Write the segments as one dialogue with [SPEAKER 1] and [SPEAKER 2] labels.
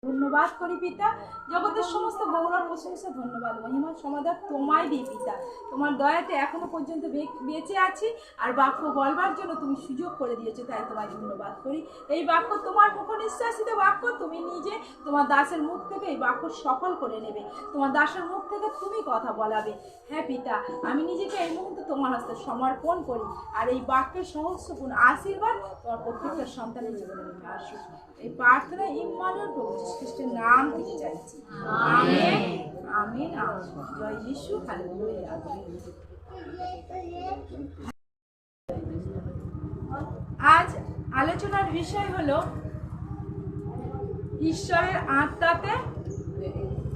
[SPEAKER 1] ধন্যবাদ করি পিতা, জগতের সমস্ত গৌরব প্রশংসা ধন্যবাদ মহিমা সমাদার তোমায় দিই পিতা। তোমার দয়াতে এখনো পর্যন্ত বেঁচে আছি, আর বাক্য বলবার জন্য তুমি সুযোগ করে দিয়েছো, তাই তোমায় ধন্যবাদ করি। এই বাক্য তোমার মুখ নিঃশ্বাসিত বাক্য, তুমি নিজে তোমার দাসের মুখ থেকে এই বাক্য সফল করে নেবে, তোমার দাসের মুখ থেকে তুমি কথা বলাবে। হ্যাঁ পিতা, আমি নিজেকে এই মুহূর্তে তোমার হস্তে সমর্পণ করি, আর এই বাক্যের সহস্রগুণ আশীর্বাদ তোমার প্রত্যেকটা সন্তানের জীবনে নেমে আসুক। এই প্রার্থনা ইম্মানুয়েল প্রভু যীশু খ্রিস্টের নাম থেকে চাইছি, আমেন আমেন আমেন। জয় যিশু, হালেলুয়া। আজ আলোচনার বিষয় হলো ঈশ্বরের আত্মাতে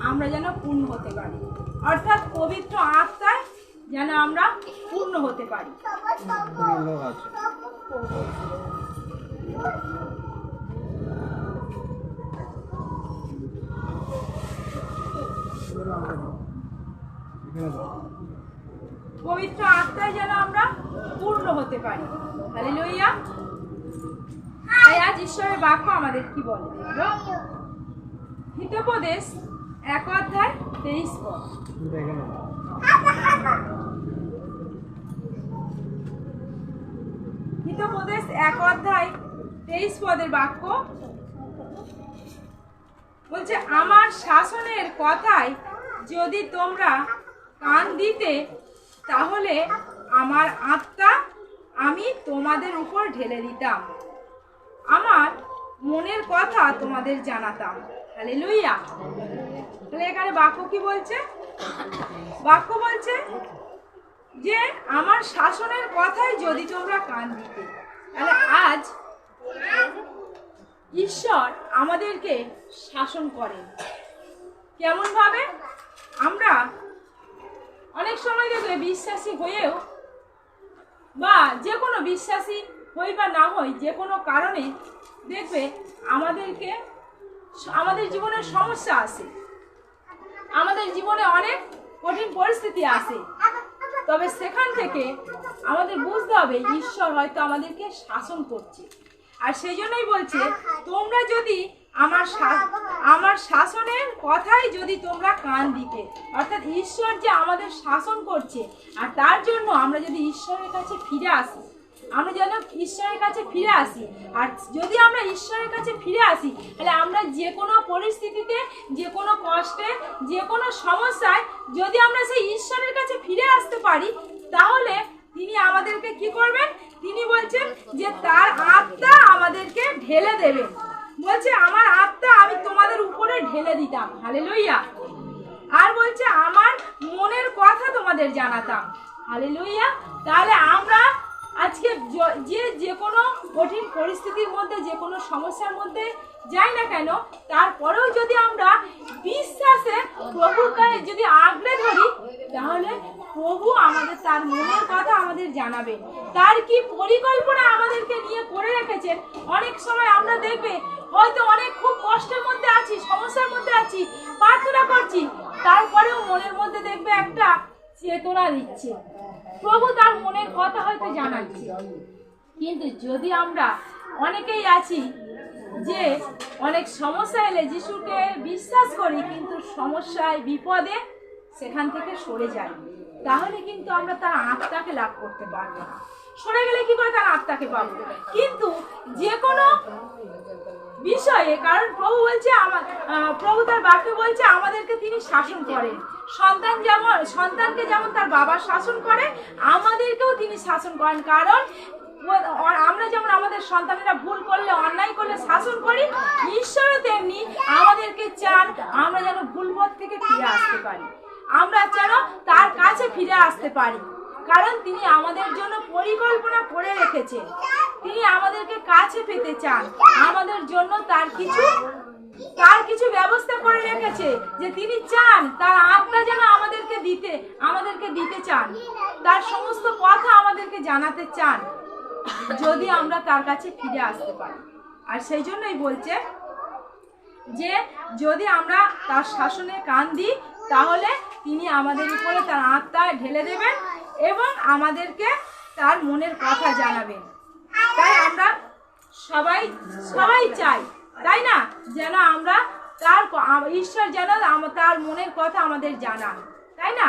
[SPEAKER 1] আমরা যেন পূর্ণ হতে পারি, অর্থাৎ পবিত্র আত্মায় যেন আমরা পূর্ণ হতে পারি। পবিত্র আত্মায় যেন আমরা পূর্ণ হতে পারি। হালেলুয়া। তাই আজ ঈশ্বরের বাক্য আমাদের কি বলে দেখো, হিতোপদেশ 1:23 পদ। হিতোপদেশ 1:23 পদের বাক্য বলছে, আমার শাসনের কথায় যদি তোমরা কান দিতে, তাহলে আমার আত্মা আমি তোমাদের উপর ঢেলে দিতাম, আমার মনের কথা তোমাদের জানাতাম। হালেলুয়া। তাহলে এখানে বাক্য কি বলছে? বাক্য বলছে যে আমার শাসনের কথায় যদি তোমরা কান দিতে। তাহলে আজ ঈশ্বর আমাদেরকে শাসন করেন। কেমন ভাবে? আমরা অনেক সময় দেখবে বিশ্বাসী হয়েও, বা যে কোনো বিশ্বাসী হই বা না হই, যে কোনো কারণে দেখবে আমাদের জীবনে সমস্যা আসে, আমাদের জীবনে অনেক কঠিন পরিস্থিতি আসে। তবে সেখান থেকে আমাদের বুঝতে হবে ঈশ্বর হয়তো আমাদেরকে শাসন করছে। আর সেই জন্যই বলছে, তোমরা যদি আমার শাসনের কথাই যদি তোমরা কান দিতে, অর্থাৎ ঈশ্বর যে আমাদের শাসন করছে, আর তার জন্য আমরা যদি ঈশ্বরের কাছে ফিরে আসি, আমরা যেন ঈশ্বরের কাছে ফিরে আসি। আর যদি আমরা ঈশ্বরের কাছে ফিরে আসি, তাহলে আমরা যে কোনো পরিস্থিতিতে, যে কোনো কষ্টে, যে কোনো সমস্যায় যদি আমরা সেই ঈশ্বরের কাছে ফিরে আসতে পারি, তাহলে তিনি আমাদেরকে কি করবেন? তিনি বলছেন যে তার আত্মা আমাদেরকে ঢেলে দেবেন। বলছে, আমার আত্মা আমি তোমাদের উপরে ঢেলে দিতাম। হালেলুয়া। আর বলছে, আমার মনের কথা তোমাদের জানাতাম। হালেলুয়া। তাহলে আমরা আজকে যে কোনো কঠিন পরিস্থিতির মধ্যে, যে কোনো সমস্যার মধ্যে যাই না কেন, তারপরেও যদি আমরা বিশ্বাসে প্রভুকে যদি আঁকড়ে ধরি, তাহলে প্রভু আমাদের তার মনের কথা আমাদের জানাবেন। তার কি পরিকল্পনা আমাদেরকে নিয়ে করে রেখেছেন। অনেক সময় আমরা দেখবে হয়তো অনেক খুব কষ্টের মধ্যে আছি, সমস্যার মধ্যে আছি, প্রার্থনা করছি, তারপরেও মনের মধ্যে দেখবে একটা চেতনা দিচ্ছে, প্রভু তার মনের কথা হয়তো জানাচ্ছে। কিন্তু যদি আমরা অনেকেই আছি যে অনেক সমস্যা এলে যিশুকে বিশ্বাস করি, কিন্তু সমস্যায় বিপদে সেখান থেকে সরে যাই, তাহলে কিন্তু আমরা তার আত্মাকে লাভ করতে পারবো না। সরে গেলে কি করে তার আত্মাকে পাবো? কিন্তু যে কোনো বিষয়ে, কারণ প্রভু বলছে, প্রভু তার বাক্যে বলছে আমাদেরকে তিনি শাসন করেন। সন্তানকে যেমন তার বাবা শাসন করে, আমাদেরকেও তিনি শাসন করেন। কারণ আমরা যেমন আমাদের সন্তানেরা ভুল করলে, অন্যায় করলে শাসন করি, ঈশ্বরও তেমনি আমাদেরকে চান আমরা যেন ভুল পথ থেকে ফিরে আসতে পারি, আমরা যেন তার কাছে ফিরে আসতে পারি। কারণ তিনি আমাদের জন্য পরিকল্পনা করে রেখেছেন, তিনি আমাদেরকে কাছে পেতে চান, আমাদের জন্য তার কিছু ব্যবস্থা করে রেখেছে, যে তিনি চান তার আত্মা যেন আমাদেরকে দিতে চান, তার সমস্ত কথা আমাদেরকে জানাতে চান, যদি আমরা তার কাছে ফিরে আসতে পারি। আর সেই জন্যই বলছে যে যদি আমরা তার শাসনে কান দিই, তাহলে তিনি আমাদের উপরে তার আত্মা ঢেলে দেবেন এবং আমাদেরকে তার মনের কথা জানাবেন। তাই আমরা সবাই চাই, তাই না, যেন আমরা ঈশ্বর যেন তার মনের কথা আমাদের জানান, তাই না?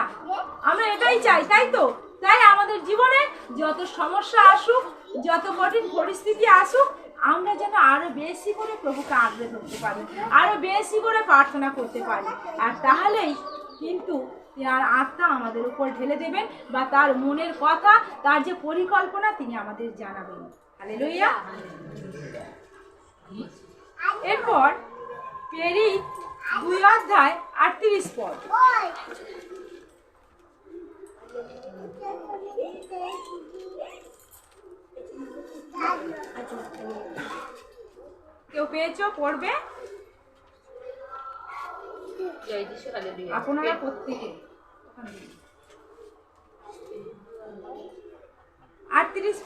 [SPEAKER 1] আমরা এটাই চাই, তাই তো? তাই আমাদের জীবনে যত সমস্যা আসুক, যত কঠিন পরিস্থিতি আসুক, আমরা যেন আরো বেশি করে প্রভুকে আঁকড়ে ধরতে পারি, আরো বেশি করে প্রার্থনা করতে পারি। আর তাহলেই কিন্তু তার আত্মা আমাদের উপর ঢেলে দেবেন, বা তার মনের কথা, তার যে পরিকল্পনা তিনি আমাদের জানাবেন। হালেলুয়া। এরপর প্রেরিত 2:38 কেউ পেয়েছো? পড়বে আপনারা প্রত্যেকে। 38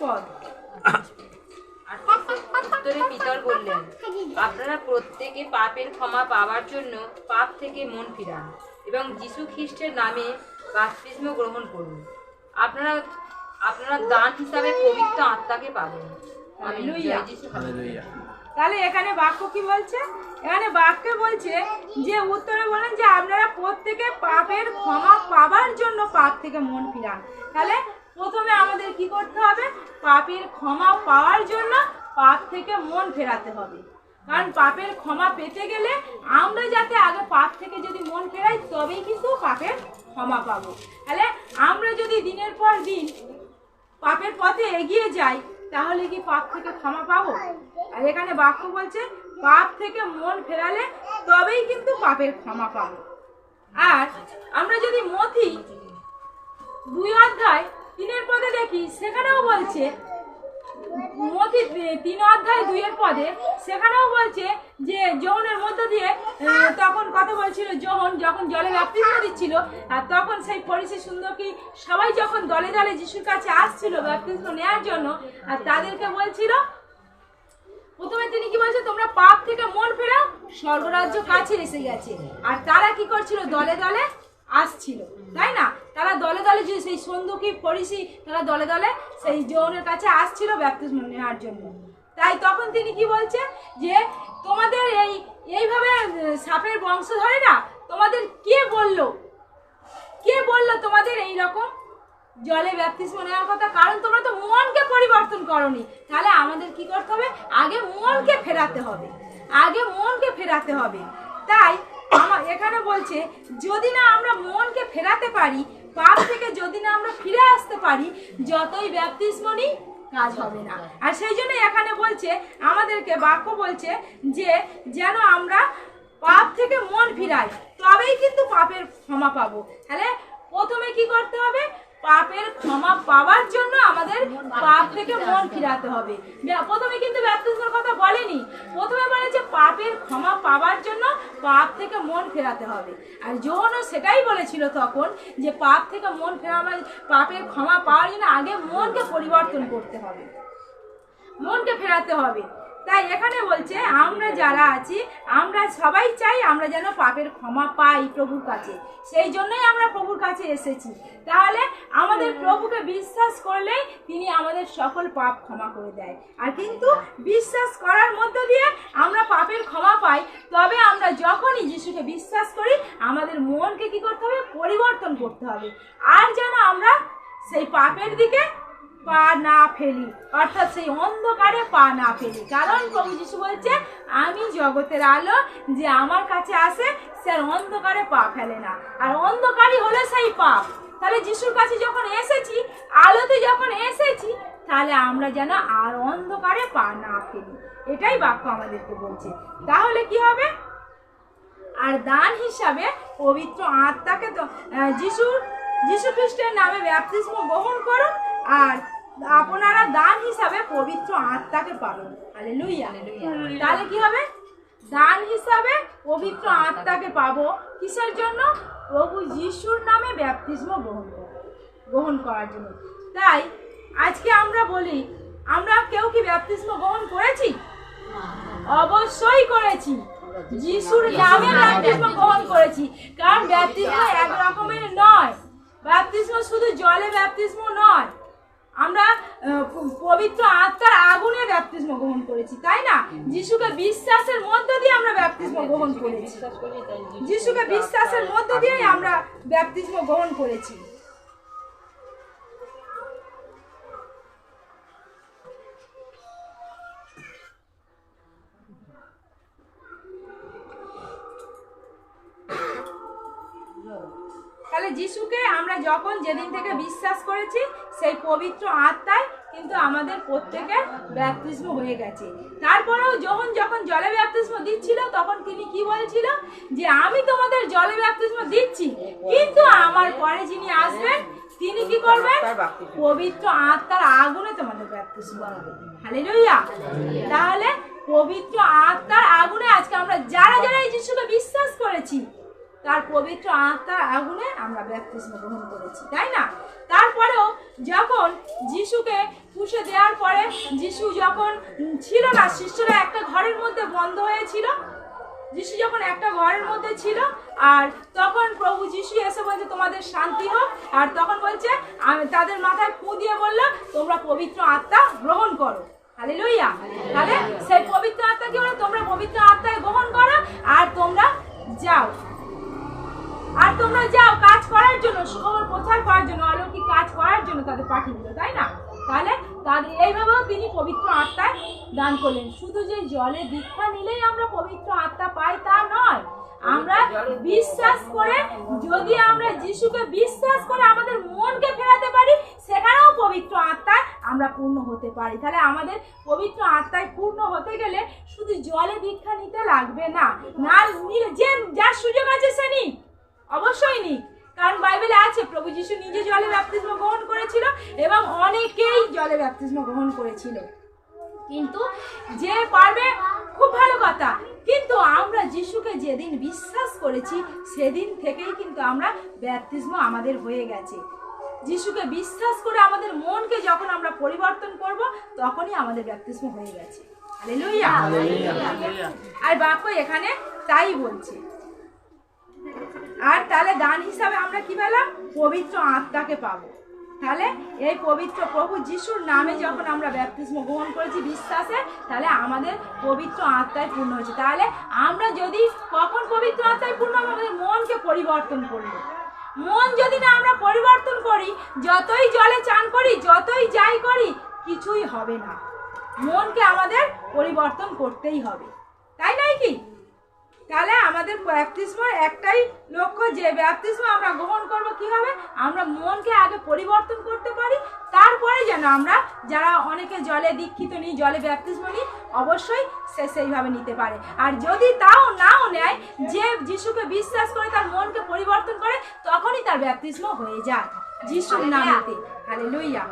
[SPEAKER 2] উত্তরে পিতর বললেন, আপনারা প্রত্যেকে পাপের ক্ষমা পাওয়ার জন্য পাপ থেকে মন ফিরান এবং যীশু খ্রিস্টের নামে বাপ্তিস্ম গ্রহণ করুন। আপনারা দান হিসাবে পবিত্র আত্মাকে পাবেন।
[SPEAKER 1] হালেলুয়া। তাহলে এখানে বাক্য কি বলছে? এখানে বাক্যে বলছে যে উত্তরে বলেন যে আপনারা প্রত্যেকে পাপের ক্ষমা পাওয়ার জন্য পাপ থেকে মন ফিরান। তাহলে প্রথমে আমাদের কি করতে হবে? পাপের ক্ষমা পাওয়ার জন্য পাপ থেকে মন ফেরাতে হবে। কারণ পাপের ক্ষমা পেতে গেলে আমরা যাতে আগে পাপ থেকে যদি মন ফেরাই, তবেই কিন্তু পাপের ক্ষমা পাবো। তাহলে আমরা যদি দিনের পর দিন পাপের পথে এগিয়ে যাই, তাহলে কি পাপ থেকে ক্ষমা পাবো? আর এখানে বাক্য বলছে পাপ থেকে মন ফেরালে তবেই কিন্তু পাপের ক্ষমা পাবো। আর আমরা যদি মথি 2:3 দেখি, সেখানেও বলছে, মথি 3:2 সেখানেও বলছে যে যোহনের মধ্য দিয়ে তখন কথা বলছিল, যোহন যখন জলে ব্যাপ্তিস্ম দিচ্ছিল, আর তখন সেই ফরিসি সুন্দরী সবাই যখন দলে দলে যিশুর কাছে আসছিল ব্যাপ্তিস্ম নেওয়ার জন্য, আর তাদেরকে বলছিল, প্রথমে তিনি কি বলছে, তোমরা পাপ থেকে মন ফেরাও, স্বর্গরাজ্য কাছে এসে গেছে। আর তারা কি করছিল? দলে দলে আসছিল, তাই না? তারা দলে দলে, যে সেই সন্দুকি ফরিসি, তারা দলে দলে সেই যোহনের কাছে আসছিল ব্যাপ্তিস্ম নেওয়ার জন্য। তাই তখন তিনি কি বলছে যে তোমাদের এইভাবে সাপের বংশ ধরে না, তোমাদের কে বললো তোমাদের এই রকম জলে ব্যাপ্তিস্ম নেওয়ার কথা? কারণ তোমরা তো মনকে পরিবর্তন করনি। তাহলে আমাদের কি করতে হবে? আগে মনকে ফেরাতে হবে। তাই এখানে বলছে যদি না আমরা মনকে ফেরাতে পারি, পাপ থেকে যদি না আমরা ফিরে আসতে পারি, যতই ব্যাপ্তিস্ম নিই কাজ হবে না। আর সেই জন্য এখানে বলছে, আমাদেরকে বাক্য বলছে যে যেন আমরা পাপ থেকে মন ফিরাই, তবেই কিন্তু পাপের ক্ষমা পাবো। তাহলে প্রথমে কি করতে হবে? পাপের ক্ষমা পাওয়ার জন্য আমাদের পাপ থেকে মন ফিরাতে হবে। প্রথমে কিন্তু ব্যাপ্তিস্মের কথা বলেনি, প্রথমে বলেছে পাপের ক্ষমা পাওয়ার জন্য পাপ থেকে মন ফেরাতে হবে। আর যোহনও সেটাই বলেছিল তখন, যে পাপ থেকে মন ফেরা, পাপের ক্ষমা পাওয়ার জন্য আগে মনকে পরিবর্তন করতে হবে, মনকে ফেরাতে হবে। তাই এখানে বলছে আমরা যারা আছি, আমরা সবাই চাই আমরা যেন পাপের ক্ষমা পাই প্রভুর কাছে। সেই জন্যই আমরা প্রভুর কাছে এসেছি। তাহলে আমাদের প্রভুকে বিশ্বাস করলেই তিনি আমাদের সকল পাপ ক্ষমা করে দেয়। আর কিন্তু বিশ্বাস করার মধ্য দিয়ে আমরা পাপের ক্ষমা পাই। তবে আমরা যখনই যিশুকে বিশ্বাস করি, আমাদের মনকে কি করতে হবে? পরিবর্তন করতে হবে। আর যেন আমরা সেই পাপের দিকে পা না ফেলি, অর্থাৎ সেই অন্ধকারে পা না ফেলি। কারণ প্রভু যিশু বলছে, আমি জগতের আলো, যে আমার কাছে আসে সে অন্ধকারে পা ফেলে না। আর অন্ধকারই হলো সেই পাপ। তাহলে যিশুর কাছে যখন এসেছি, আলোতে যখন এসেছি, তাহলে আমরা যেন আর অন্ধকারে পা না ফেলি, এটাই বাক্য আমাদেরকে বলছে। তাহলে কি হবে? আর দান হিসাবে পবিত্র আত্মাকে তো যিশু খ্রিস্টের নামে ব্যাপ্তিস্ম গ্রহণ করুন, আর আপনারা দান হিসাবে পবিত্র আত্মাকে পাবেন। হালেলুয়া। তাহলে কি হবে? দান হিসাবে পবিত্র আত্মাকে পাবো। কিসের জন্য? প্রভু যিশুর নামে ব্যাপ্তিস্ম গ্রহণ করার জন্য। তাই আজকে আমরা বলি, আমরা কেউ কি ব্যাপ্তিস্ম গ্রহণ করেছি? অবশ্যই করেছি। যিশুর নামে ব্যাপ্তিস্ম গ্রহণ করেছি। কারণ ব্যাপ্তিস্ম এক রকমের নয়। ব্যাপ্তিস্ম শুধু জলে ব্যাপ্তিস্ম নয়, আমরা পবিত্র আত্মার আগুনে ব্যাপতিস্ম গ্রহণ করেছি, তাই না? যিশুকে বিশ্বাসের মধ্য দিয়ে আমরা ব্যাপতিস্ম গ্রহণ করেছি। যিশুকে বিশ্বাসের মধ্য দিয়ে আমরা ব্যাপতিস্ম গ্রহণ করেছি। তাহলে যিশুকে আমরা যখন যেদিন থেকে বিশ্বাস করেছি সেই পবিত্র আত্মায় কিন্তু আমাদের প্রত্যেকের ব্যাপতিস্ম হয়ে গেছে। তারপরেও যখন জলে ব্যাপতিস্ম দিচ্ছিল তখন তিনি কি বলছিল, যে আমি তোমাদের জলে ব্যাপতিস্ম দিচ্ছি, কিন্তু আমার পরে যিনি আসবেন তিনি কি করবেন, পবিত্র আত্মার আগুনে তোমাদের ব্যাপতিস্ম করবেন। হালেলুয়া। তাহলে পবিত্র আত্মার আগুনে আজকে আমরা যারা যারা এই যিশুকে বিশ্বাস করেছি তার পবিত্র আত্মার আগুনে আমরা ব্যাপতিস্ম গ্রহণ করেছি, তাই না? তারপরেও যখন যিশুকে পুষে দেওয়ার পরে যিশু যখন ছিল না, শিষ্যরা একটা ঘরের মধ্যে বন্ধ হয়েছিল, যিশু যখন একটা ঘরের মধ্যে ছিল, আর তখন প্রভু যিশু এসে বলছে তোমাদের শান্তি হোক, আর তখন বলছে তাদের মাথায় ফু দিয়ে বললো তোমরা পবিত্র আত্মা গ্রহণ করো। হালেলুয়া। তাহলে সেই পবিত্র আত্মা কি বলে, তোমরা পবিত্র আত্মায় গ্রহণ করো আর তোমরা যাও, কাজ করার জন্য, সুখবর প্রচার করার জন্য, অলৌকিক কাজ করার জন্য তাদের পাঠিয়ে দিল, তাই না? তাহলে তাদের এইভাবেও তিনি পবিত্র আত্মায় দান করলেন। শুধু যে জলে দীক্ষা নিলেই আমরা পবিত্র আত্মা পাই তা নয়, আমরা বিশ্বাস করে, যদি আমরা যিশুকে বিশ্বাস করে আমাদের মনকে ফেরাতে পারি, সেখানেও পবিত্র আত্মায় আমরা পূর্ণ হতে পারি। তাহলে আমাদের পবিত্র আত্মায় পূর্ণ হতে গেলে শুধু জলে দীক্ষা নিতে লাগবে না, যে যার সুযোগ আছে সে নিক, অবশ্যই নিক। কারণ বাইবেলে আছে প্রভু যিশু নিজে জলে ব্যাপতিস্ম গ্রহণ করেছিল এবং অনেকেই জলে ব্যাপতিস্ম গ্রহণ করেছিল। কিন্তু যে পারবে খুব ভালো কথা, কিন্তু আমরা যিশুকে যেদিন বিশ্বাস করেছি সেদিন থেকেই কিন্তু আমরা ব্যাপতিস্ম আমাদের হয়ে গেছে। যিশুকে বিশ্বাস করে আমাদের মনকে যখন আমরা পরিবর্তন করব তখনই আমাদের ব্যাপতিস্ম হয়ে গেছে। হালেলুয়া। আর বাক্য এখানে তাই বলছে। আর তাহলে দান হিসাবে আমরা কি পেলাম, পবিত্র আত্মাকে পাবো। তাহলে এই পবিত্র প্রভু যিশুর নামে যখন আমরা ব্যাপতিস্ম গ্রহণ করেছি বিশ্বাসে, তাহলে আমাদের পবিত্র আত্মায় পূর্ণ হয়েছে। তাহলে আমরা যদি কখন পবিত্র আত্মায় পূর্ণ হবে, আমাদের মনকে পরিবর্তন করবো। মন যদি না আমরা পরিবর্তন করি, যতই জলে চান করি, যতই যাই করি, কিছুই হবে না। মনকে আমাদের পরিবর্তন করতেই হবে, তাই নয় কি? তাহলে আমাদের ব্যাপতিস্মের একটাই লক্ষ্য, যে ব্যাপতিস্ম আমরা গ্রহণ করব কি হবে, আমরা মনকে আগে পরিবর্তন করতে পারি, তারপরে যেন আমরা যারা অনেকে জলে দীক্ষিত নিই, জলে ব্যাপতিস্ম নিই, অবশ্যই সে সেইভাবে নিতে পারে। আর যদি তাও নাও নেয়, যে যিশুকে বিশ্বাস করে তার মনকে পরিবর্তন করে, তখনই তার ব্যাপতিস্ম হয়ে যায় যিশুর নামেতে। হালেলুয়া।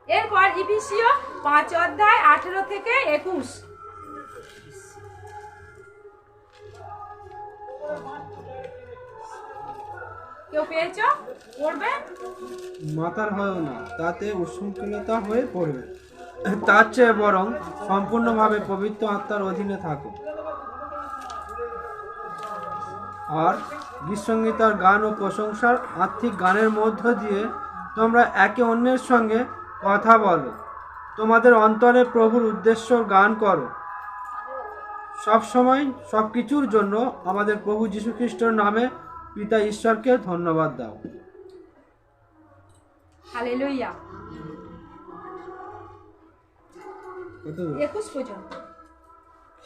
[SPEAKER 1] এরপর ইফিসীয় 5 অধ্যায় 18 থেকে 21। কেউ পেয়েছো? পড়বে।
[SPEAKER 3] মাতাল হয় না, তাতে উচ্ছৃঙ্খলতা হয়ে পড়বে, তার চেয়ে বরং সম্পূর্ণভাবে পবিত্র আত্মার অধীনে থাকো। আর গীতসংগীতার গান ও প্রশংসার আত্মিক গানের মধ্য দিয়ে তোমরা একে অন্যের সঙ্গে কথা বলো, তোমাদের অন্তরে প্রভুর উদ্দেশ্য গান করো। সবসময় সব কিছুর জন্য আমাদের প্রভু যীশু খ্রিস্টের নামে পিতা ঈশ্বরকে ধন্যবাদ দাও।
[SPEAKER 1] হালেলুয়া। 21 পর্যন্ত।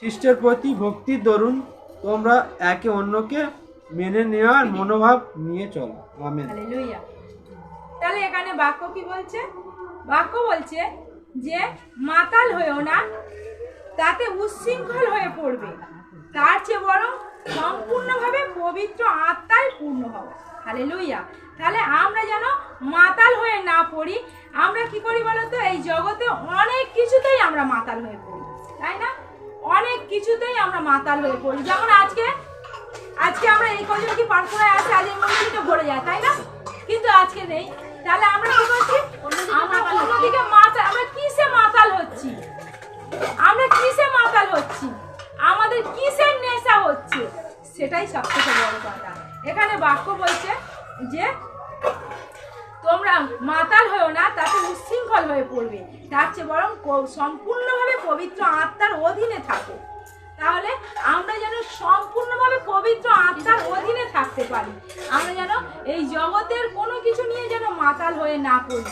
[SPEAKER 3] খ্রিস্টের প্রতি ভক্তির দরুন তোমরা একে অন্যকে মেনে নেওয়ার মনোভাব নিয়ে চলো। আমেন।
[SPEAKER 1] হালেলুয়া। তাহলে এখানে বাক্য কি বলছে? বাক্য বলছে যে মাতাল হয়েও না, তাতে উচ্ছৃঙ্খল হয়ে পড়বে, তার চেয়ে বরং সম্পূর্ণভাবে পবিত্র আত্মায় পূর্ণ হবে। হালেলুয়া। তাহলে আমরা যেন মাতাল হয়ে না পড়ি। আমরা কি করি বলতো, এই জগতে অনেক কিছুতেই আমরা মাতাল হয়ে পড়ি, তাই না? অনেক কিছুতেই আমরা মাতাল হয়ে পড়ি। যেমন আজকে আমরা এই কজন কি প্রার্থনায় আছে, আজ এই মন্দিরটা ভরে যায়, তাই না? কিন্তু আজকে নেই। তাহলে আমরা কি করছি, আমরা অন্যদিকে মাতাল। আমরা কিসে মাতাল হচ্ছি? আমাদের কিসের নেশা হচ্ছে, সেটাই সবথেকে বড় কথা। এখানে বাক্য বলছে যে তোমরা তোমরা মাতাল হয়েও না, তাতে উচ্ছৃঙ্খল হয়ে পড়বে। তার চেয়ে বরং সম্পূর্ণভাবে পবিত্র আত্মার অধীনে থাকো। তাহলে আমরা যেন সম্পূর্ণভাবে পবিত্র আত্মার অধীনে থাকতে পারি। আমরা যেন এই জগতের কোনো কিছু নিয়ে যেন মাতাল হয়ে না পড়ি।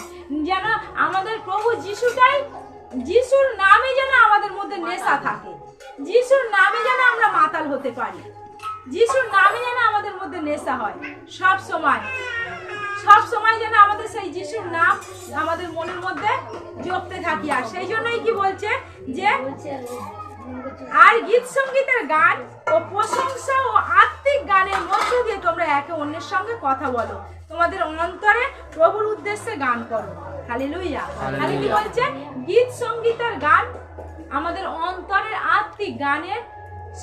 [SPEAKER 1] যেন আমাদের প্রভু যিশুর নামে যেন আমাদের মধ্যে নেশা থাকে। যিশুর নামে যেন আমরা মাতাল হতে পারি। যিশুর নামে যেন আমাদের মধ্যে নেশা হয় সব সময় যেন আমাদের সেই যিশুর নাম আমাদের মনের মধ্যে জপতে থাকি। আর সেই জন্যই কি বলছে যে আর গীত সঙ্গীতের গান ও প্রশংসা ও আত্মিক গানের মধ্য দিয়ে তোমরা একে অন্যের সঙ্গে কথা বলো, তোমাদের অন্তরে প্রভুর উদ্দেশ্যে গান করো। হালেলুয়া। তাহলে কি বলছে? গীত সঙ্গীতের গান আমাদের অন্তরের আত্মিক গানের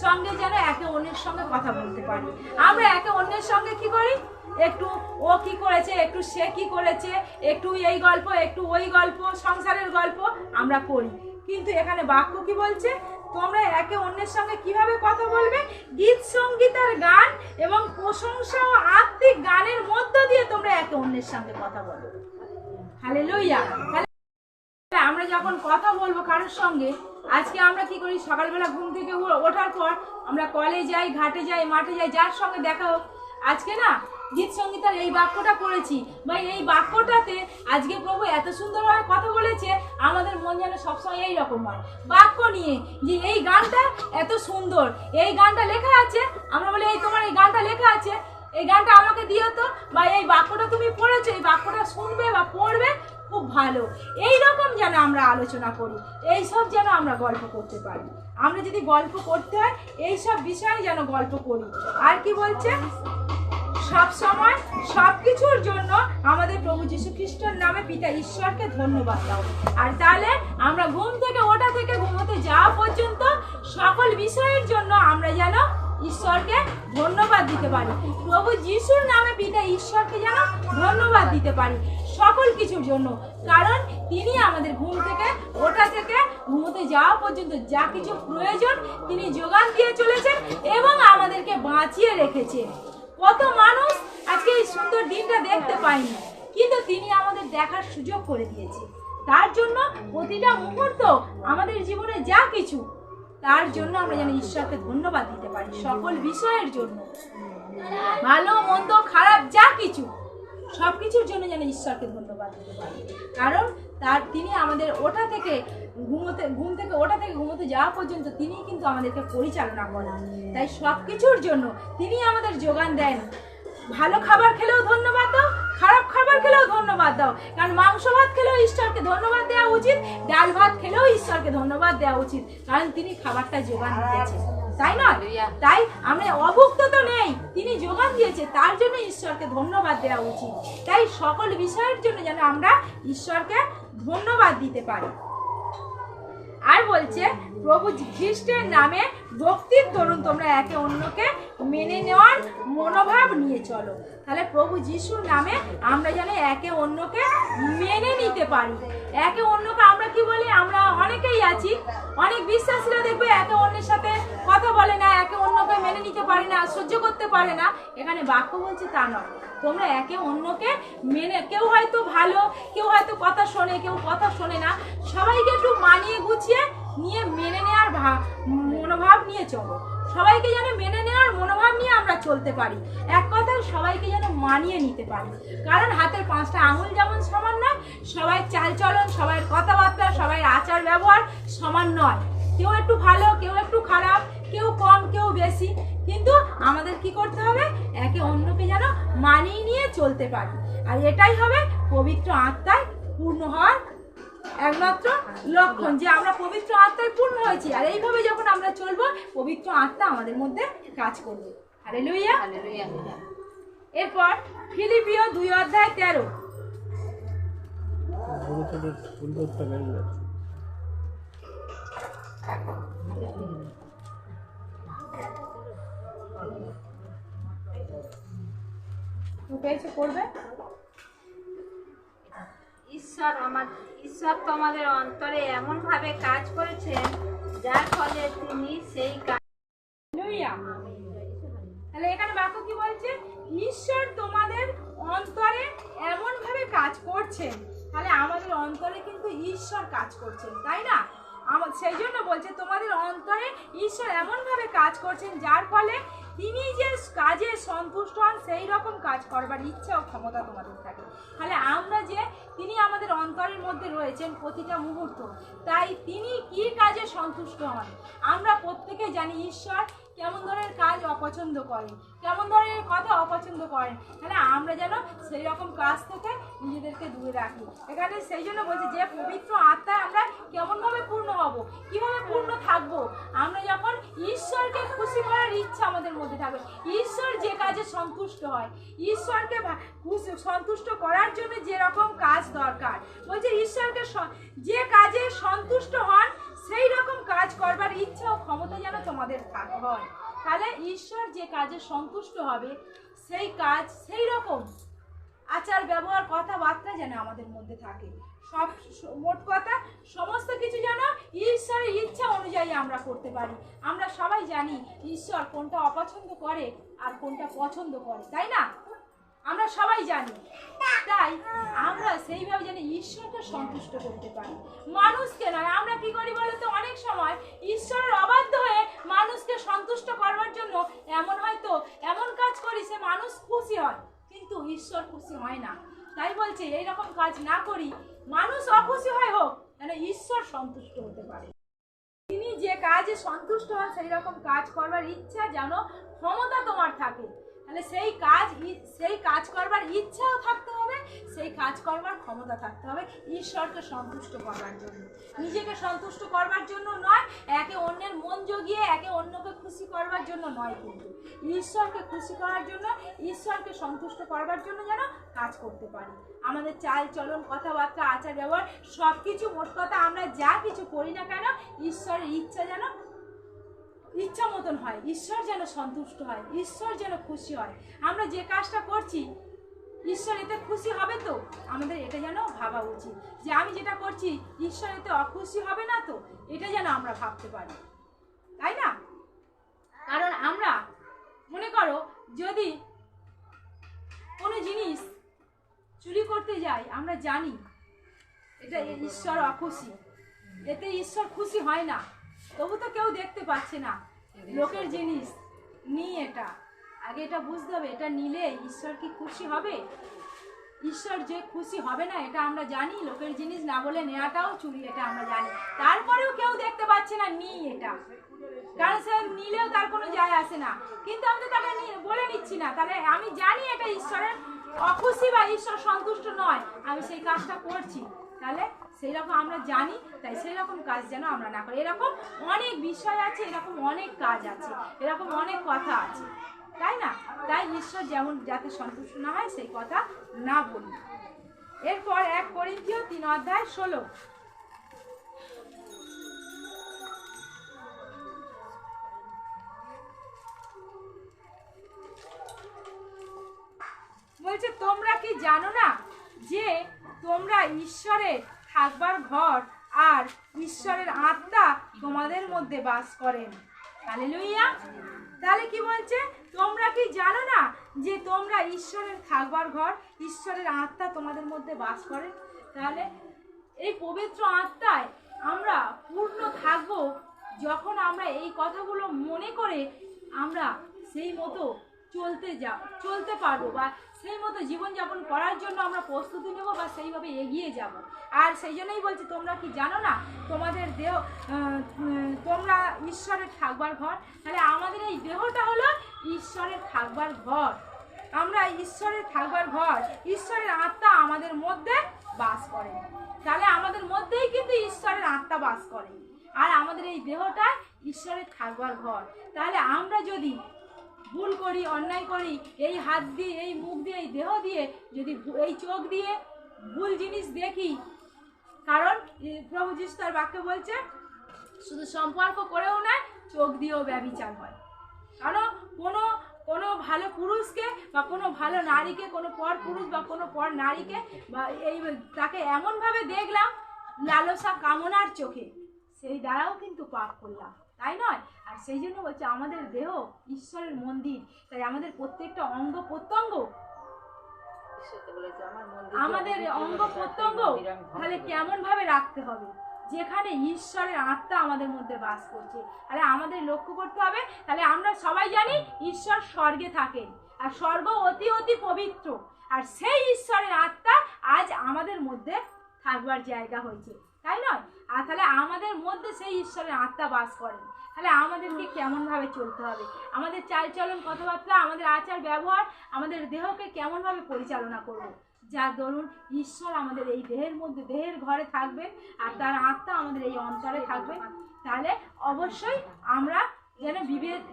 [SPEAKER 1] সঙ্গে যেন একে অন্যের সঙ্গে কথা বলতে পারি। আমরা একে অন্যের সঙ্গে কি করি? একটু ও কি করেছে, একটু সে কি করেছে, একটু এই গল্প, একটু ওই গল্প, সংসারের গল্প আমরা করি। কিন্তু এখানে বাক্য কি বলছে? তোমরা একে অন্যের সঙ্গে কিভাবে কথা বলবে? গীত সঙ্গীতের গান এবং প্রশংসা ও আত্মিক গানের মধ্য দিয়ে তোমরা একে অন্যের সঙ্গে কথা বলো। হালেলুয়া। আমরা যখন কথা বলবো কারোর সঙ্গে, আজকে আমরা কি করি? সকালবেলা ঘুম থেকে ওঠার পর আমরা কলে যাই, ঘাটে যাই, মাঠে যাই, যার সঙ্গে দেখা হোক। আজকে না গীত সঙ্গীতার এই বাক্যটা পড়েছি, ভাই এই বাক্যটাতে আজকে প্রভু এত সুন্দরভাবে কথা বলেছে, আমাদের মন যেন সবসময় এইরকম হয় বাক্য নিয়ে, যে এই গানটা এত সুন্দর, এই গানটা লেখা আছে। আমরা বলি এই তোমার এই গানটা লেখা আছে, এই গানটা আমাকে দিও তো, বা এই বাক্যটা তুমি পড়েছো, এই বাক্যটা শুনবে বা পড়বে, খুব ভালো। এই রকম যেন আমরা আলোচনা করি, এই সব যেন আমরা গল্প করতে পারি। আমরা যদি গল্প করতে হয় এই সব বিষয়ে যেন গল্প করি। আর কি বলছে? সব সময় সবকিছুর জন্য আমাদের প্রভু যীশু খ্রিস্টের নামে পিতা ঈশ্বরকে ধন্যবাদ দাও। আর তাহলে আমরা ঘুম থেকে ওঠা থেকে ঘুমোতে যাওয়া পর্যন্ত সকল বিষয়ের জন্য আমরা যেন ঈশ্বরকে ধন্যবাদ দিতে পারি। প্রভু যিশুর নামে পিতা ঈশ্বরকে যেন ধন্যবাদ দিতে পারি সকল কিছুর জন্য। কারণ তিনি আমাদের ঘুম থেকে ওঠা থেকে ঘুমোতে যাওয়া পর্যন্ত যা কিছু প্রয়োজন তিনি যোগান দিয়ে চলেছেন এবং আমাদেরকে বাঁচিয়ে রেখেছেন। কত মানুষ আজকে এই সুন্দর দিনটা দেখতে পায়নি, কিন্তু তিনি আমাদের দেখার সুযোগ করে দিয়েছে। তার জন্য প্রতিটা মুহূর্ত আমাদের জীবনে যা কিছু, তার জন্য আমরা যেন ঈশ্বরকে ধন্যবাদ দিতে পারি। সকল বিষয়ের জন্য, ভালো মন্দ খারাপ যা কিছু, সবকিছুর জন্য যেন ঈশ্বরকে ধন্যবাদ দিতে পারি। কারণ তিনি আমাদের ঘুম থেকে ওঠা থেকে ঘুমোতে যাওয়া পর্যন্ত তিনি কিন্তু আমাদেরকে পরিচালনা করেন। তাই সবকিছুর জন্য তিনি আমাদের যোগান দেন। ভালো খাবার খেলেও ধন্যবাদ দাও, খারাপ খাবার খেলেও ধন্যবাদ দাও। কারণ মাংস ভাত খেলেও ঈশ্বরকে ধন্যবাদ দেওয়া উচিত, ডাল ভাত খেলেও ঈশ্বরকে ধন্যবাদ দেওয়া উচিত, কারণ তিনি খাবারটা যোগান দিয়েছেন, তাই না? তাই আমরা অভুক্ত তো নেই, তিনি যোগান দিয়েছে, তার জন্য ঈশ্বরকে ধন্যবাদ দেওয়া উচিত। তাই সকল বিষয়ের জন্য যেন আমরা ঈশ্বরকে ধন্যবাদ দিতে পারি। আর বলছে প্রভু খ্রিস্টের নামে ভক্তির দরুন তোমরা একে অন্যকে মেনে নেওয়ার মনোভাব নিয়ে চলো। তাহলে প্রভু যিশুর নামে আমরা যেন একে অন্যকে মেনে নিতে পারি। একে অন্যকে আমরা কি বলি? আমরা অনেকেই আছি, অনেক বিশ্বাসীরা দেখবে একে অন্যের সাথে কথা বলে না, একে অন্যকে মেনে নিতে পারে না, সহ্য করতে পারে না। এখানে বাক্য বলছে তা নয়, তোমরা একে অন্যকে মেনে, কেউ হয়তো ভালো, কেউ হয়তো কথা শোনে, কেউ কথা শোনে না, সবাইকে একটু মানিয়ে গুছিয়ে নিয়ে মেনে নেওয়ার মনোভাব নিয়ে চলো। সবাইকে যেন মেনে নেওয়ার মনোভাব নিয়ে আমরা চলতে পারি। এক কথায় সবাইকে যেন মানিয়ে নিতে পারি। কারণ হাতের 5টা আঙুল যেমন সমান নয়, সবাই চালচলন, সবাই কথাবার্তা, সবাই আচার ব্যবহার সমান নয়। কেউ একটু ভালো, কেউ একটু খারাপ, কেউ কম, কেউ বেশি। কিন্তু আমাদের কি করতে হবে? একে অন্যকে যেন মানিয়ে নিয়ে চলতে পারি। আর এটাই হবে পবিত্র আত্মায় পূর্ণ হওয়ার একমাত্র লক্ষণ, যে আমরা পবিত্র আত্মায় পূর্ণ হয়েছি। আর এইভাবে যখন আমরা চলবো, পবিত্র আত্মা আমাদের মধ্যে কাজ করবে। হালেলুয়া। এরপর ফিলিপিও 2:13। করবে
[SPEAKER 4] ঈশ্বর তোমাদের অন্তরে এমন ভাবে কাজ করেছেন যার ফলে তিনি সেই কাজ।
[SPEAKER 1] তাহলে এখানে বাক্য কি বলছে? ঈশ্বর তোমাদের অন্তরে এমন ভাবে কাজ করছেন, তাহলে আমাদের অন্তরে কিন্তু ঈশ্বর কাজ করছেন, তাই না? সেই জন্য বলছে তোমাদের অন্তরে ঈশ্বর এমন ভাবে কাজ করছেন যার ফলে তিনি যে কাজে সন্তুষ্ট হন সেই রকম কাজ করবার ইচ্ছা ও ক্ষমতা তোমাদের থাকে। তাহলে আমরা যে তিনি আমাদের অন্তরের মধ্যে রয়েছেন প্রতিটা মুহূর্ত, তাই তিনি কি কাজে সন্তুষ্ট হন আমরা প্রত্যেকে জানি। ঈশ্বর কেমন ধরনের কাজ অপছন্দ করেন, কেমন ধরনের কথা অপছন্দ করেন, তাহলে আমরা যেন সেই রকম কাজ থেকে নিজেদেরকে দূরে রাখি। এখানে সেই জন্য বলছি যে পবিত্র আত্মায় আমরা কেমনভাবে পূর্ণ হব, কিভাবে পূর্ণ থাকবো, আমরা যখন ঈশ্বরকে খুশি করার ইচ্ছা আমাদের মধ্যে থাকবে। ঈশ্বর যে কাজে সন্তুষ্ট হয়, ঈশ্বরকে সন্তুষ্ট করার জন্য যেরকম কাজ দরকার, বলছে ঈশ্বরকে যে কাজে সন্তুষ্ট হন সেই রকম কাজ করবার ইচ্ছা ও ক্ষমতা যেন তোমাদের হয়। তাহলে ঈশ্বর যে কাজে সন্তুষ্ট হবে সেই কাজ, সেই রকম আচার ব্যবহার কথাবার্তা যেন আমাদের মধ্যে থাকে। সব মোট কথা সমস্ত কিছু যেন ঈশ্বরের ইচ্ছা অনুযায়ী আমরা করতে পারি। আমরা সবাই জানি ঈশ্বর কোনটা অপছন্দ করে আর কোনটা পছন্দ করে, তাই না? আমরা সবাই জানি। তাই আমরা সেইভাবে যেন ঈশ্বরকে সন্তুষ্ট করতে পারি, মানুষকে নয়। আমরা কি করি বলতো, অনেক সময় ঈশ্বরের অবাধ্য হয়ে মানুষকে সন্তুষ্ট করবার জন্য এমন কাজ করি সে মানুষ খুশি হয়, কিন্তু ঈশ্বর খুশি হয় না। তাই বলছে এইরকম কাজ না করি, মানুষ অখুশি হয় হোক, যেন ঈশ্বর সন্তুষ্ট হতে পারে। তিনি যে কাজে সন্তুষ্ট হন সেই রকম কাজ করবার ইচ্ছা যেন ক্ষমতা তোমার থাকে। তাহলে সেই কাজ করবার ইচ্ছাও থাকতে হবে, সেই কাজ করবার ক্ষমতা থাকতে হবে ঈশ্বরকে সন্তুষ্ট করবার জন্য। নিজেকে সন্তুষ্ট করবার জন্য নয়, একে অন্যের মন জগিয়ে একে অন্যকে খুশি করবার জন্য নয়, কিন্তু ঈশ্বরকে খুশি করার জন্য, ঈশ্বরকে সন্তুষ্ট করবার জন্য যেন কাজ করতে পারি। আমাদের চাল চলন, কথাবার্তা, আচার ব্যবহার সব কিছু, মোট কথা আমরা যা কিছু করি না কেন ঈশ্বরের ইচ্ছা মতন হয়, ঈশ্বর যেন সন্তুষ্ট হয়, ঈশ্বর যেন খুশি হয়। আমরা যে কাজটা করছি ঈশ্বর এতে খুশি হবে তো, আমাদের এটা যেন ভাবা উচিত যে আমি যেটা করছি ঈশ্বর এতে অখুশি হবে না তো, এটা যেন আমরা ভাবতে পারি, তাই না? কারণ আমরা মনে করো যদি কোনো জিনিস চুরি করতে যাই, আমরা জানি এটা ঈশ্বর অখুশি, এতে ঈশ্বর খুশি হয় না, তবু তো কেউ দেখতে পাচ্ছে না, লোকের জিনিস নিই, এটা আগে এটা বুঝতে হবে, এটা নিলে ঈশ্বর কি খুশি হবে? ঈশ্বর যে খুশি হবে না এটা আমরা জানি। লোকের জিনিস না বলে নেওয়াটাও চুরি, এটা আমরা জানি, তারপরেও কেউ দেখতে পাচ্ছে না নিই এটা, কারণ সে নিলেও তার কোনো যায় আসে না, কিন্তু আমি তো তাকে বলে নিচ্ছি না, তাহলে আমি জানি এটা ঈশ্বরের অখুশি বা ঈশ্বর সন্তুষ্ট নয়, আমি সেই কাজটা করছি, তাহলে সেই রকম আমরা জানি, তাই সেই রকম কাজ যেন আমরা না করি। এরকম অনেক বিষয় আছে, এরকম অনেক কাজ আছে, এরকম অনেক কথা আছে, তাই না? তাই ঈশ্বর যেমন যাতে সন্তুষ্ট না হয় সেই কথা না বলি। এরপর 1 করিন্থীয় 3:16 বলছে, তোমরা কি জানো না যে তোমরা ঈশ্বরের থাকবার ঘর আর ঈশ্বরের আত্মা তোমাদের মধ্যে বাস করেন? হালেলুয়া। তাহলে কি বলছে, তোমরা কি জানো না যে তোমরা ঈশ্বরের থাকবার ঘর, ঈশ্বরের আত্মা তোমাদের মধ্যে বাস করেন? তাহলে এই পবিত্র আত্মায় আমরা পূর্ণ থাকব যখন আমরা এই কথাগুলো মনে করে আমরা সেই মতো চলতে পারবো, বা সেই মতো জীবনযাপন করার জন্য আমরা প্রস্তুতি নেব, বা সেইভাবে এগিয়ে যাব। আর সেই জন্যই বলছি, তোমরা কি জানো না তোমাদের দেহ তোমরা ঈশ্বরের থাকবার ঘর? তাহলে আমাদের এই দেহটা হলো ঈশ্বরের থাকবার ঘর, আমরা ঈশ্বরের থাকবার ঘর, ঈশ্বরের আত্মা আমাদের মধ্যে বাস করে। তাহলে আমাদের মধ্যেই কিন্তু ঈশ্বরের আত্মা বাস করে, আর আমাদের এই দেহটা ঈশ্বরের থাকবার ঘর। তাহলে আমরা যদি ভুল করি, অন্যায় করি, এই হাত দিয়ে, এই মুখ দিয়ে, এই দেহ দিয়ে, যদি এই চোখ দিয়ে ভুল জিনিস দেখি, কারণ প্রভু যিশু তার বাক্যে বলছে শুধু সম্পর্ক করেও নয়, চোখ দিয়েও ব্যভিচার হয়। কারণ কোনো ভালো পুরুষকে বা কোনো ভালো নারীকে, কোনো পর পুরুষ বা কোনো পর নারীকে বা তাকে এমনভাবে দেখলাম লালসা কামনার চোখে, সেই দ্বারাও কিন্তু পাপ করলাম। তাই নয়? আর সেই জন্য বলছে আমাদের দেহ ঈশ্বরের মন্দির, তাই আমাদের প্রত্যেকটা অঙ্গ প্রত্যঙ্গ তাহলে কেমন ভাবে রাখতে হবে, যেখানে ঈশ্বরের আত্মা আমাদের মধ্যে বাস করছে। তাহলে আমাদের লক্ষ্য করতে হবে, তাহলে আমরা সবাই জানি ঈশ্বর স্বর্গে থাকেন, আর স্বর্গ অতি অতি পবিত্র, আর সেই ঈশ্বরের আত্মা আজ আমাদের মধ্যে থাকবার জায়গা হয়েছে, তাই নয়? আর তাহলে আমাদের মধ্যে সেই ঈশ্বরের আত্মা বাস করেন, তাহলে আমাদেরকে কেমন ভাবে চলতে হবে, আমাদের চালচলন কথাবার্তা, আমাদের আচার ব্যবহার, আমাদের দেহকে কেমন ভাবে পরিচালনা করব, যার দরুন ঈশ্বর আমাদের এই দেহের মধ্যে, দেহের ঘরে থাকবেন, আর তার আত্মা আমাদের এই অন্তরে থাকবে। তাহলে অবশ্যই আমরা যেন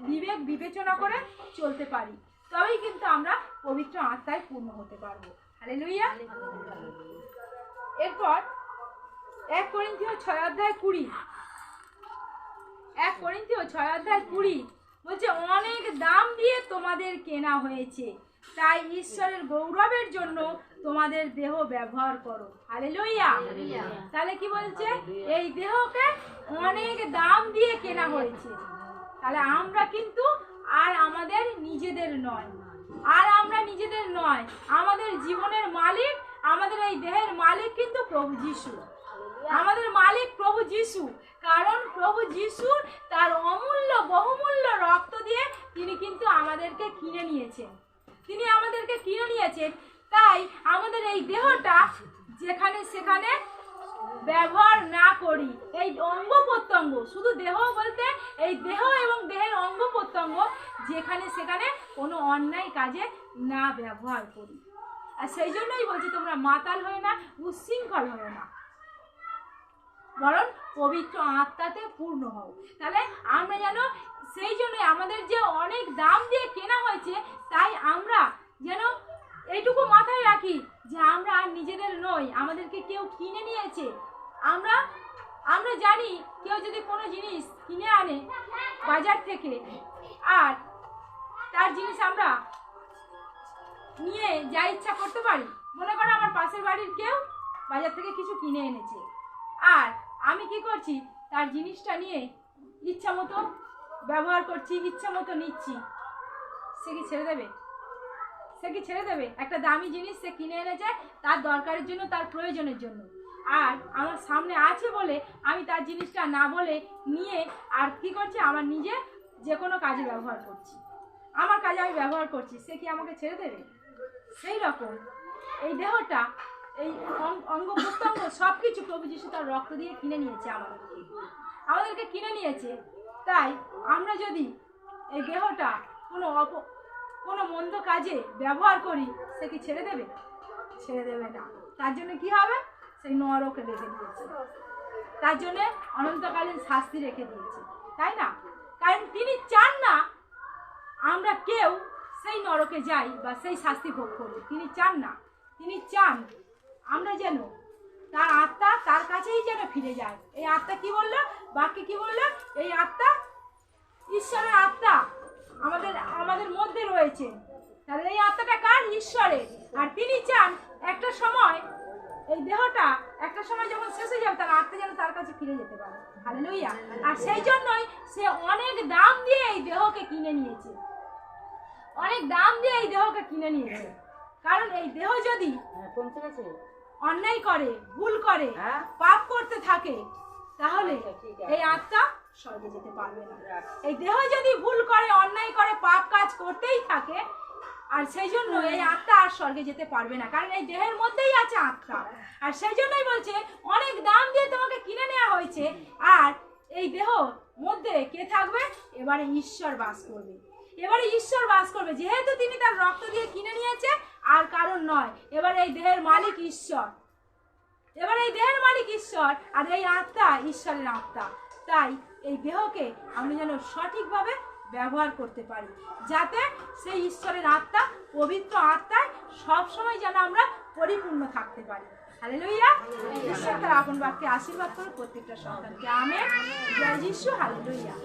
[SPEAKER 1] বিবেক বিবেচনা করে চলতে পারি, তবেই কিন্তু আমরা পবিত্র আত্মায় পূর্ণ হতে পারবো। হালেলুয়া। এরপর 1 করিন্থীয় 6:20, 1 করিন্থীয় 6:20 বলছে, অনেক দাম দিয়ে তোমাদের কেনা হয়েছে, তাই ঈশ্বরের গৌরবের জন্য তোমাদের দেহ ব্যবহার করো। হালেলুয়া। তাহলে কি বলছে? এই দেহকে অনেক দাম দিয়ে কেনা হয়েছে। তাহলে আমরা কিন্তু আর আমাদের নিজেদের নয়, আমাদের জীবনের মালিক, আমাদের এই দেহের মালিক কিন্তু প্রভু যিশু। আমাদের মালিক প্রভু যিশু, কারণ প্রভু যিশু তার অমূল্য বহুমূল্য রক্ত দিয়ে তিনি কিন্তু আমাদেরকে কিনে নিয়েছেন, তাই আমাদের এই দেহটা যেখানে সেখানে ব্যবহার না করি, এই অঙ্গ প্রত্যঙ্গ, শুধু দেহ বলতে এই দেহ এবং দেহের অঙ্গ প্রত্যঙ্গ যেখানে সেখানে কোনো অন্যায় কাজে না ব্যবহার করি। আর সেই জন্যই বলছি, তোমরা মাতাল হয়ে না, উচ্ছৃঙ্খল হয়ে না, বরং পবিত্র আত্মাতে পূর্ণ হও। তাহলে আমরা যেন সেই জন্য আমাদের যে অনেক দাম দিয়ে কেনা হয়েছে, তাই আমরা যেন এইটুকু মাথায় রাখি যে আমরা আর নিজেদের নই, আমাদেরকে কেউ কিনে নিয়েছে। আমরা জানি কেউ যদি কোনো জিনিস কিনে আনে বাজার থেকে, আর তার জিনিস আমরা নিয়ে যা ইচ্ছা করতে পারি। মনে করো আমার পাশের বাড়ির কেউ বাজার থেকে কিছু কিনে এনেছে, আর আমি কি করছি, তার জিনিসটা নিয়ে ইচ্ছা মতো ব্যবহার করছি, ইচ্ছা মতো নিচ্ছি, সে কি ছেড়ে দেবে? একটা দামি জিনিস সে কিনে এনেছে তার দরকারের জন্য, তার প্রয়োজনের জন্য, আর আমার সামনে আছে বলে আমি তার জিনিসটা না বলে নিয়ে আর কি করছি, আমার নিজে যে কোনো কাজে ব্যবহার করছি, আমার কাজে আমি ব্যবহার করছি, সে কি আমাকে ছেড়ে দেবে? সেই রকম এই দেহটা, এই অঙ্গ প্রত্যঙ্গ সবকিছু প্রভু যিশু তার রক্ত দিয়ে কিনে নিয়েছে, আমাদেরকে কিনে নিয়েছে। তাই আমরা যদি এই দেহটা কোনো মন্দ কাজে ব্যবহার করি, সে কি ছেড়ে দেবে না। তার জন্য কি হবে? সেই নরকে রেখে দিয়েছে, তার জন্য অনন্তকালীন শাস্তি রেখে দিয়েছে, তাই না? কারণ তিনি চান না আমরা কেউ সেই নরকে যাই বা সেই শাস্তি ভোগ করি, তিনি চান না। তিনি চান আমরা যেন তার আত্মা তার কাছেই যেন ফিরে যায়। এই আত্মা কি বললো? বাক্যে কি বললো? এই আত্মা, ঈশ্বরের আত্মা আমাদের মধ্যে রয়েছে। তাহলে এই আত্মাটা কার? ঈশ্বরের। আর তিনি চান একটা সময় এই দেহটা একটা সময় যখন শেষ হয়ে যাবে, তার আত্মা যেন তার কাছে ফিরে যেতে পারে। হালেলুয়া। আর সেই জন্যই সে অনেক দাম দিয়ে এই দেহকে কিনে নিয়েছে, কারণ এই দেহ যদি অন্যায় করে, ভুল করে, পাপ করতে থাকে, তাহলে এই আত্মা স্বর্গে যেতে পারবে না। এই দেহ যদি ভুল করে, অন্যায় করে, পাপ কাজ করতেই থাকে, আর সেই জন্য এই আত্মা আর স্বর্গে যেতে পারবে না, কারণ এই দেহের মধ্যেই আছে আত্মা। আর সেই জন্যই বলছে অনেক দাম দিয়ে তোমাকে কিনে নেওয়া হয়েছে। আর এই দেহ মধ্যে কে থাকবে? এবারে ঈশ্বর বাস করবে, যেহেতু তিনি তার রক্ত দিয়ে কিনে নিয়েছে, আর কারণ নয়। এবার এই দেহের মালিক ঈশ্বর, আর এই আত্মা ঈশ্বরের আত্মা। তাই এই দেহকে আমরা যেন সঠিকভাবে ব্যবহার করতে পারি, যাতে সেই ঈশ্বরের আত্মা, পবিত্র আত্মায় সবসময় যেন আমরা পরিপূর্ণ থাকতে পারি। হালেলুয়া। ঈশ্বর তার আপন বাক্যে আশীর্বাদ করে প্রত্যেকটা সন্তানকে। আমেন। জয় যিশু। হালেলুয়া।